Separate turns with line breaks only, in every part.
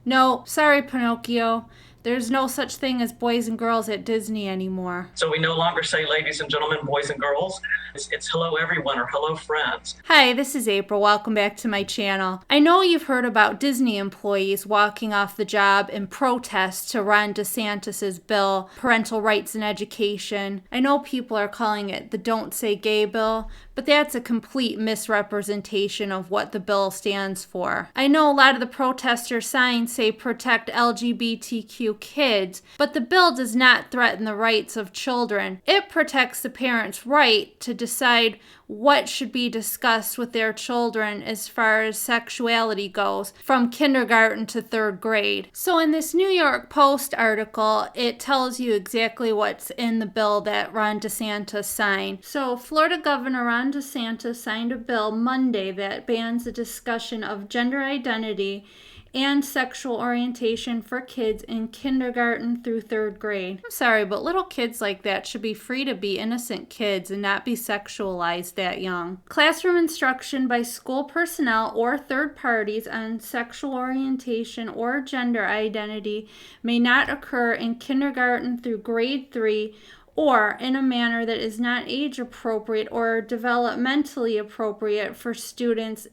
No, sorry, Pinocchio. There's no such thing as boys and girls at Disney anymore.
So we no longer say ladies and gentlemen, boys and girls. It's hello everyone or hello friends.
Hi, this is April. Welcome back to my channel. I know you've heard about Disney employees walking off the job in protest to Ron Desantis' bill, Parental Rights in Education. I know people are calling it the Don't Say Gay bill, but that's a complete misrepresentation of what the bill stands for. I know a lot of the protester signs say protect LGBTQ kids, but the bill does not threaten the rights of children. It protects the parents' right to decide what should be discussed with their children as far as sexuality goes from kindergarten to third grade. So in this New York Post article, it tells you exactly what's in the bill that Ron DeSantis signed. So Florida Governor Ron DeSantis signed a bill Monday that bans the discussion of gender identity and sexual orientation for kids in kindergarten through third grade. I'm sorry, but little kids like that should be free to be innocent kids and not be sexualized that young. Classroom instruction by school personnel or third parties on sexual orientation or gender identity may not occur in kindergarten through grade 3 or in a manner that is not age appropriate or developmentally appropriate for students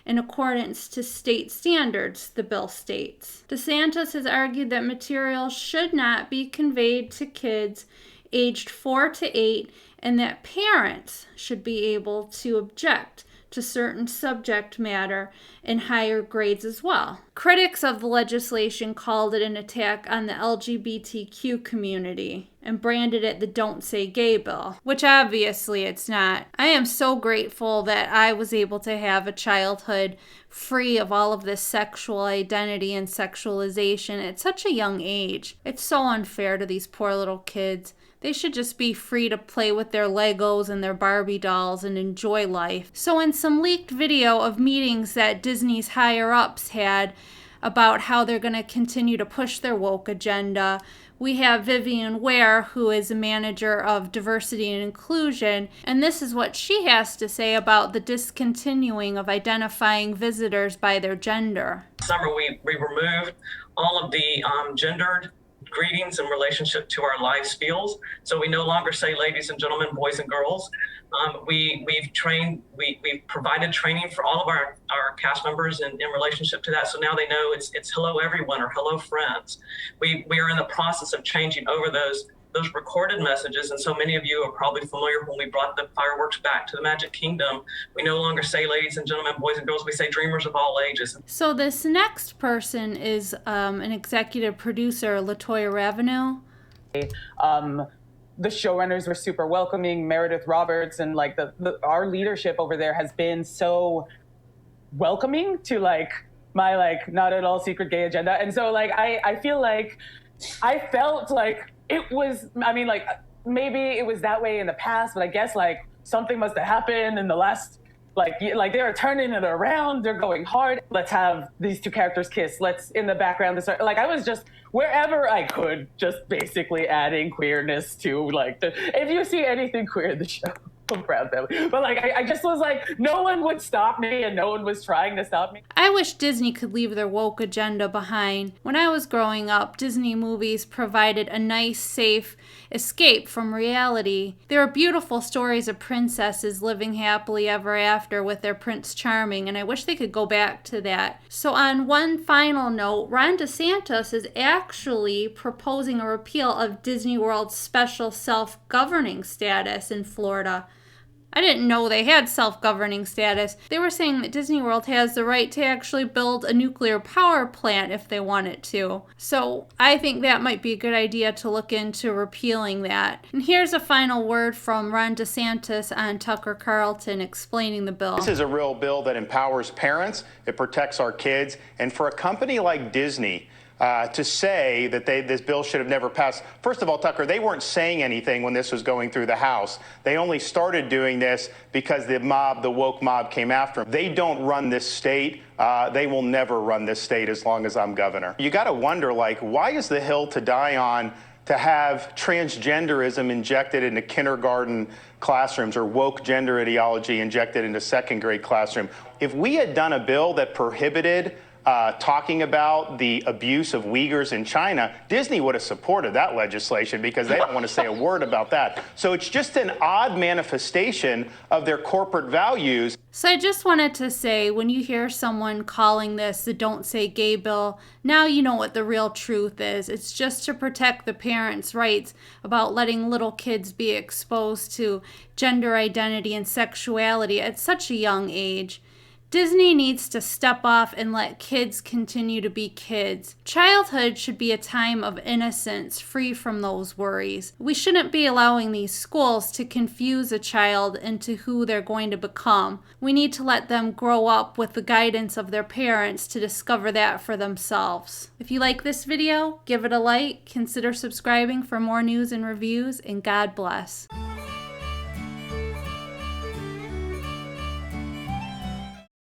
in accordance to state standards, the bill states. DeSantis has argued that material should not be conveyed to kids aged 4 to 8 and that parents should be able to object to certain subject matter in higher grades as well. Critics of the legislation called it an attack on the LGBTQ community and branded it the Don't Say Gay bill, which obviously it's not. I am so grateful that I was able to have a childhood free of all of this sexual identity and sexualization at such a young age. It's so unfair to these poor little kids. They should just be free to play with their Legos and their Barbie dolls and enjoy life. So in some leaked video of meetings that Disney's higher-ups had about how they're going to continue to push their woke agenda, we have Vivian Ware, who is a manager of diversity and inclusion, and this is what she has to say about the discontinuing of identifying visitors by their gender.
Summer, we removed all of the gendered greetings in relationship to our lives feels. So we no longer say ladies and gentlemen, boys and girls. We've provided training for all of our cast members in relationship to that. So now they know it's hello everyone or hello friends. We are in the process of changing over those recorded messages, and so many of you are probably familiar when we brought the fireworks back to the Magic Kingdom. We no longer say ladies and gentlemen, boys and girls, we say dreamers of all ages.
So this next person is an executive producer, LaToya Ravenel.
The showrunners were super welcoming, Meredith Roberts, and like our leadership over there has been so welcoming to like my like not at all secret gay agenda. And so like I feel like I felt like it was, I mean, like, maybe it was that way in the past, but I guess, like, something must have happened in the last, like they're turning it around, they're going hard. Let's have these two characters kiss. Let's, in the background, like, I was just, wherever I could, just basically adding queerness to, like, if you see anything queer in the show, I'm proud family. But like, I just was like, no one would stop me and no one was trying to stop me.
I wish Disney could leave their woke agenda behind. When I was growing up, Disney movies provided a nice, safe escape from reality. There are beautiful stories of princesses living happily ever after with their Prince Charming, and I wish they could go back to that. So on one final note, Ron DeSantis is actually proposing a repeal of Disney World's special self-governing status in Florida. I didn't know they had self-governing status. They were saying that Disney World has the right to actually build a nuclear power plant if they wanted to. So I think that might be a good idea to look into repealing that. And here's a final word from Ron DeSantis on Tucker Carlson explaining the bill.
This is a real bill that empowers parents, it protects our kids, and for a company like Disney, to say that this bill should have never passed. First of all, Tucker, they weren't saying anything when this was going through the House. They only started doing this because the woke mob came after them. They don't run this state. They will never run this state as long as I'm governor. You got to wonder, like, why is the hill to die on to have transgenderism injected into kindergarten classrooms or woke gender ideology injected into second grade classroom? If we had done a bill that prohibited talking about the abuse of Uyghurs in China, Disney would have supported that legislation because they don't want to say a word about that. So it's just an odd manifestation of their corporate values.
So I just wanted to say, when you hear someone calling this the Don't Say Gay bill, now you know what the real truth is. It's just to protect the parents' rights about letting little kids be exposed to gender identity and sexuality at such a young age. Disney needs to step off and let kids continue to be kids. Childhood should be a time of innocence, free from those worries. We shouldn't be allowing these schools to confuse a child into who they're going to become. We need to let them grow up with the guidance of their parents to discover that for themselves. If you like this video, give it a like, consider subscribing for more news and reviews, and God bless.